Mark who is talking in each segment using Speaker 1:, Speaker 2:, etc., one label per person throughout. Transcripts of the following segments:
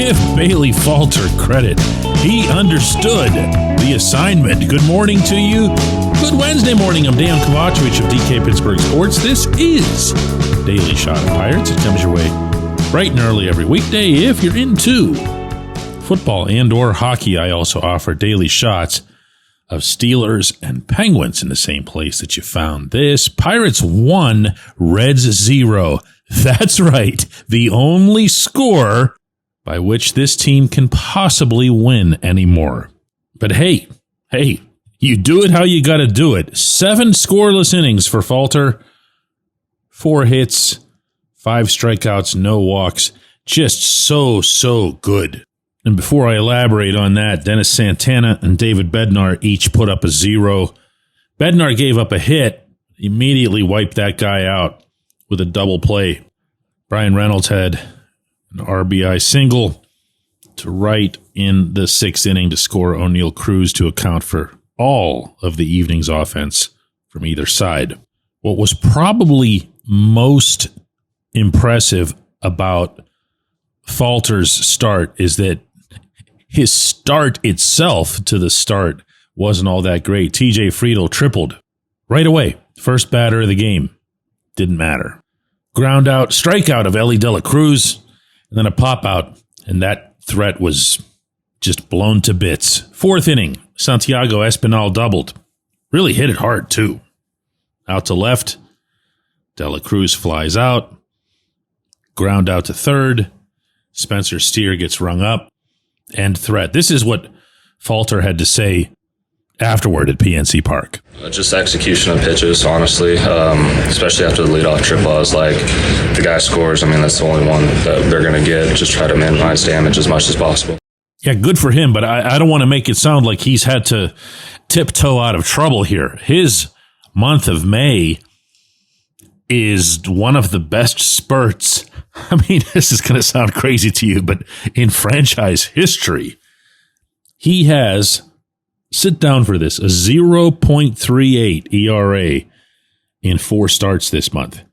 Speaker 1: Give Bailey Falter credit. He understood the assignment. Good morning to you. Good Wednesday morning. I'm Dejan Kovacevic of DK Pittsburgh Sports. This is Daily Shot of Pirates. It comes your way bright and early every weekday. If you're into football and or hockey, I also offer daily shots of Steelers and Penguins in the same place that you found this. Pirates 1, Reds 0. That's right. The only score by which this team can possibly win anymore. But hey, you do it how you got to do it. 7 scoreless innings for Falter. 4 hits, 5 strikeouts, no walks. Just so good. And before I elaborate on that, Dennis Santana and David Bednar each put up a 0. Bednar gave up a hit, immediately wiped that guy out with a double play. Brian Reynolds had an RBI single to right in the 6th inning to score O'Neal Cruz to account for all of the evening's offense from either side. What was probably most impressive about Falter's start is that his start itself to the start wasn't all that great. TJ Friedl tripled right away. First batter of the game. Didn't matter. Ground out, strikeout of Ellie De La Cruz, and then a pop out, and that threat was just blown to bits. 4th inning, Santiago Espinal doubled. Really hit it hard, too. Out to left, De La Cruz flies out. Ground out to third. Spencer Steer gets rung up. End threat. This is what Falter had to say afterward at PNC Park.
Speaker 2: Just execution of pitches, honestly, especially after the leadoff triple. I was like, the guy scores. I mean, that's the only one that they're going to get. Just try to minimize damage as much as possible.
Speaker 1: Yeah, good for him, but I don't want to make it sound like he's had to tiptoe out of trouble here. His month of May is one of the best spurts. I mean, this is going to sound crazy to you, but in franchise history, he has, sit down for this, a 0.38 ERA in 4 starts this month.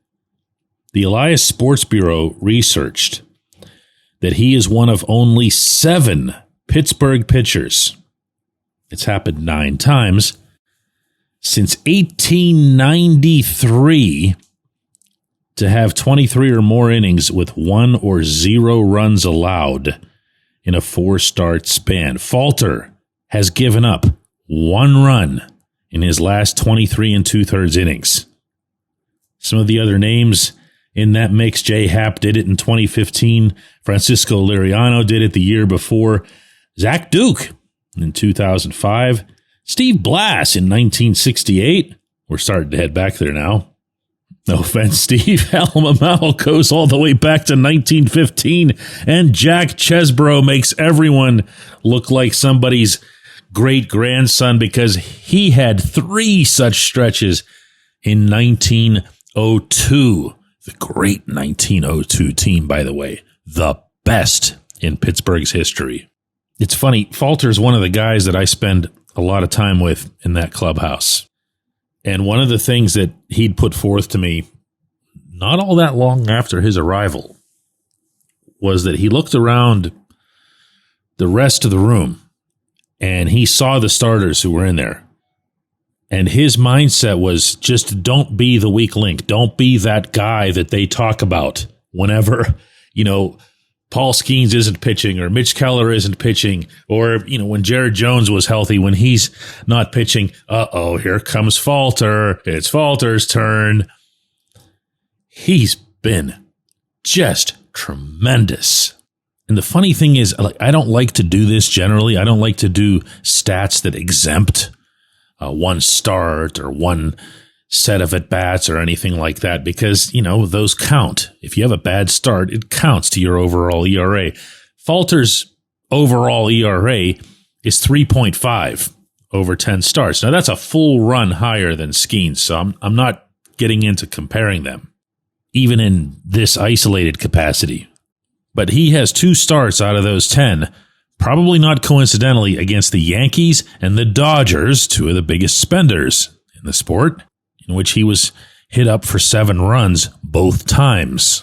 Speaker 1: The Elias Sports Bureau researched that he is one of only 7 Pittsburgh pitchers. It's happened 9 times since 1893 to have 23 or more innings with 1 or 0 runs allowed in a 4-start span. Falter has given up 1 run in his last 23 2/3 innings. Some of the other names in that mix, Jay Happ did it in 2015. Francisco Liriano did it the year before. Zach Duke in 2005. Steve Blass in 1968. We're starting to head back there now. No offense, Steve. Alma goes all the way back to 1915, and Jack Chesbro makes everyone look like somebody's great-grandson because he had 3 such stretches in 1902. The great 1902 team, by the way. The best in Pittsburgh's history. It's funny, Falter's one of the guys that I spend a lot of time with in that clubhouse. And one of the things that he'd put forth to me not all that long after his arrival was that he looked around the rest of the room and he saw the starters who were in there. And his mindset was just don't be the weak link. Don't be that guy that they talk about whenever, Paul Skeens isn't pitching or Mitch Keller isn't pitching or, when Jared Jones was healthy, when he's not pitching, here comes Falter. It's Falter's turn. He's been just tremendous. And the funny thing is, I don't like to do this generally. I don't like to do stats that exempt 1 start or 1 set of at-bats or anything like that because, those count. If you have a bad start, it counts to your overall ERA. Falter's overall ERA is 3.5 over 10 starts. Now, that's a full run higher than Skeens, so I'm not getting into comparing them, even in this isolated capacity. But he has 2 starts out of those 10, probably not coincidentally, against the Yankees and the Dodgers, 2 of the biggest spenders in the sport, in which he was hit up for 7 runs both times.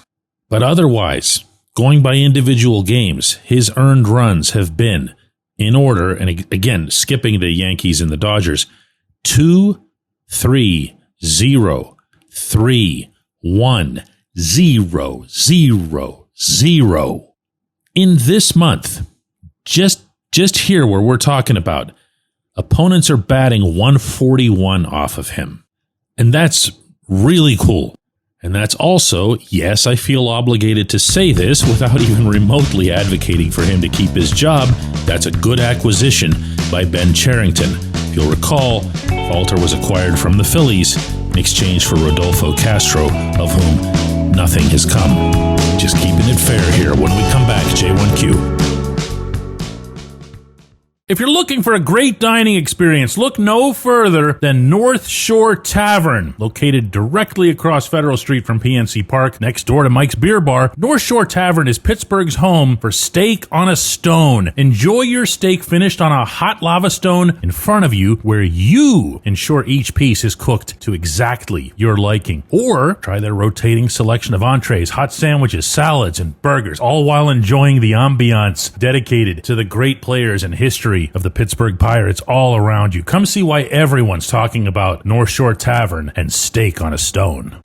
Speaker 1: But otherwise, going by individual games, his earned runs have been, in order, and again, skipping the Yankees and the Dodgers, 2, 3, 0, 3, 1, 0, 0, 0. In this month, just here where we're talking about, opponents are batting 141 off of him. And that's really cool. And that's also, yes, I feel obligated to say this without even remotely advocating for him to keep his job. That's a good acquisition by Ben Cherington. If you'll recall, Falter was acquired from the Phillies in exchange for Rodolfo Castro, of whom nothing has come. Just keeping it fair here. When we come back, J1Q. If you're looking for a great dining experience, look no further than Northshore Tavern. Located directly across Federal Street from PNC Park, next door to Mike's Beer Bar, Northshore Tavern is Pittsburgh's home for steak on a stone. Enjoy your steak finished on a hot lava stone in front of you, where you ensure each piece is cooked to exactly your liking. Or try their rotating selection of entrees, hot sandwiches, salads, and burgers, all while enjoying the ambiance dedicated to the great players and history of the Pittsburgh Pirates all around you. Come see why everyone's talking about Northshore Tavern and steak on a stone.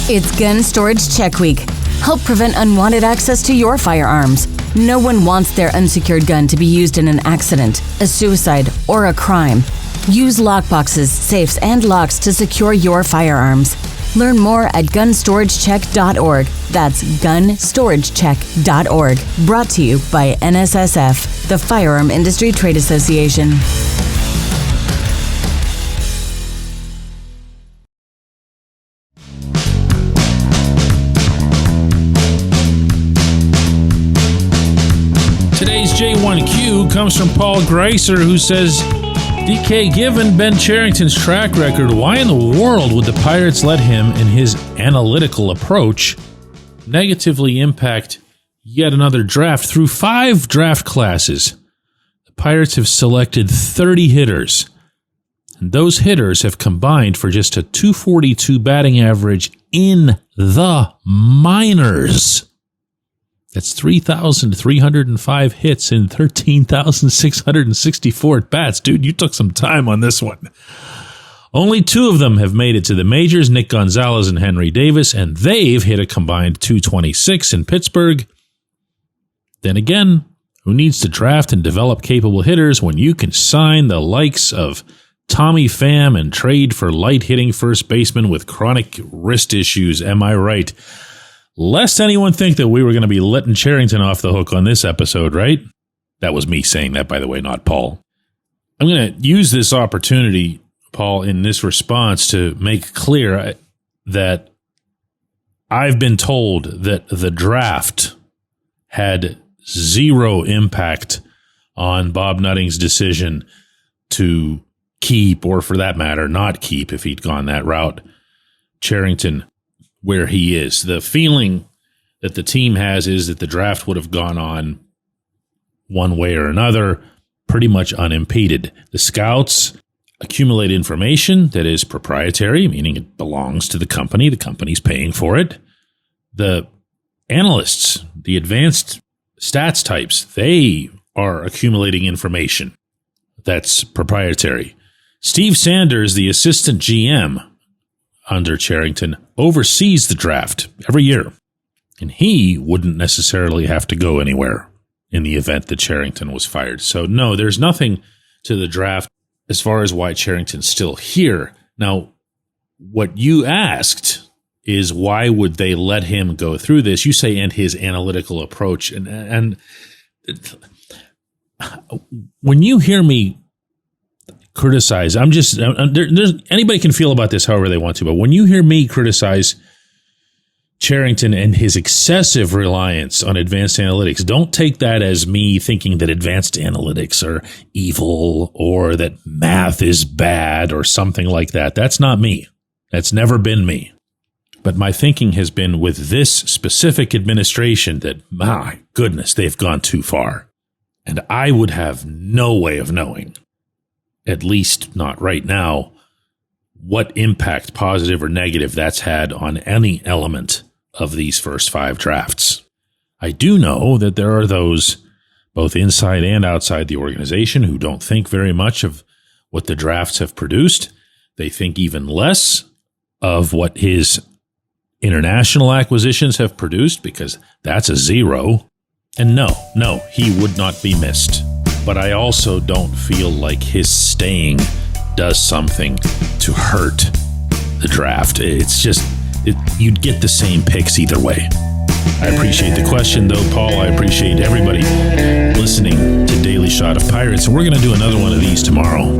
Speaker 3: It's Gun Storage Check Week. Help prevent unwanted access to your firearms. No one wants their unsecured gun to be used in an accident, a suicide, or a crime. Use lockboxes, safes, and locks to secure your firearms. Learn more at gunstoragechek.org. That's gunstoragechek.org. Brought to you by NSSF, the Firearm Industry Trade Association.
Speaker 1: Today's J1Q comes from Paul Greiser, who says, DK, given Ben Cherington's track record, why in the world would the Pirates let him and his analytical approach negatively impact yet another draft? Through 5 draft classes, the Pirates have selected 30 hitters, and those hitters have combined for just a .242 batting average in the minors. That's 3,305 hits and 13,664 at-bats. Dude, you took some time on this one. Only 2 of them have made it to the majors, Nick Gonzalez and Henry Davis, and they've hit a combined .226 in Pittsburgh. Then again, who needs to draft and develop capable hitters when you can sign the likes of Tommy Pham and trade for light-hitting first baseman with chronic wrist issues? Am I right? Lest anyone think that we were going to be letting Cherington off the hook on this episode, right? That was me saying that, by the way, not Paul. I'm going to use this opportunity, Paul, in this response to make clear that I've been told that the draft had 0 impact on Bob Nutting's decision to keep, or for that matter, not keep, if he'd gone that route, Cherington where he is. The feeling that the team has is that the draft would have gone on one way or another, pretty much unimpeded. The scouts accumulate information that is proprietary, meaning it belongs to the company's paying for it. The analysts, the advanced stats types, they are accumulating information that's proprietary. Steve Sanders, the assistant GM under Cherington, oversees the draft every year, and he wouldn't necessarily have to go anywhere in the event that Cherington was fired. So no, there's nothing to the draft as far as why Cherington's still here. Now, what you asked is why would they let him go through this? You say, and his analytical approach. And when you hear me criticize, anybody can feel about this however they want to, but when you hear me criticize Cherington and his excessive reliance on advanced analytics, don't take that as me thinking that advanced analytics are evil or that math is bad or something like that. That's not me. That's never been me. But my thinking has been with this specific administration that, my goodness, they've gone too far. And I would have no way of knowing, at least not right now, what impact, positive or negative, that's had on any element of these first 5 drafts. I do know that there are those both inside and outside the organization who don't think very much of what the drafts have produced. They think even less of what his international acquisitions have produced, because that's a 0. And no, he would not be missed. But I also don't feel like his staying does something to hurt the draft. It's just, you'd get the same picks either way. I appreciate the question, though, Paul. I appreciate everybody listening to Daily Shot of Pirates. And we're going to do another one of these tomorrow.